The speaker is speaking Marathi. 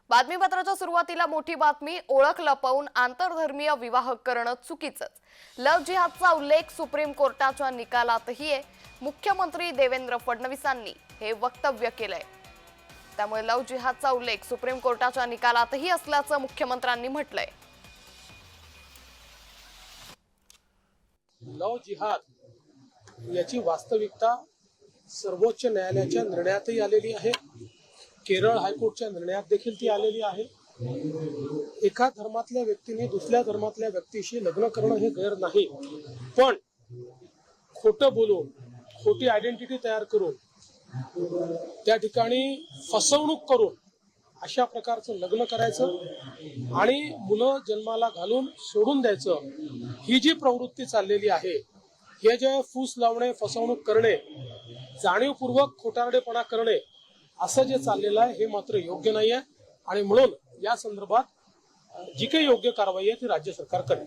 बातमीपत्राच्या सुरुवातीला मोठी बातमी, ओळख लपवून आंतरधर्मीय विवाह करणं चुकीचंच। लव्ह जिहादचा उल्लेख सुप्रीम कोर्टाच्या निकालातही आहे। मुख्यमंत्री देवेंद्र फडणवीसांनी हे वक्तव्य केलंय। त्यामुळे लव्ह जिहादचा उल्लेख सुप्रीम कोर्टाच्या निकालातही असल्याचं मुख्यमंत्र्यांनी म्हटलंय। लव्ह जिहाद याची वास्तविकता सर्वोच्च न्यायालयाच्या निर्णयातही आलेली आहे। केरळ हायकोर्टच्या निर्णयात देखील ती आलेली आहे। एका धर्मातल्या व्यक्तीने दुसऱ्या धर्मातल्या व्यक्तीशी लग्न करणं हे गैर नाही, पण खोटं बोलून, खोटी आयडेंटिटी तयार करून, त्या ठिकाणी फसवणूक करून अशा प्रकारचं लग्न करायचं आणि मुलं जन्माला घालून सोडून द्यायचं, ही जी प्रवृत्ती चाललेली आहे, हे जे फूस लावणे, फसवणूक करणे, जाणीवपूर्वक खोटारडेपणा करणे, असं जे चाललेलं आहे हे मात्र योग्य नाही आहे। आणि म्हणून या संदर्भात जी काही योग्य कारवाई आहे ती राज्य सरकार करेल।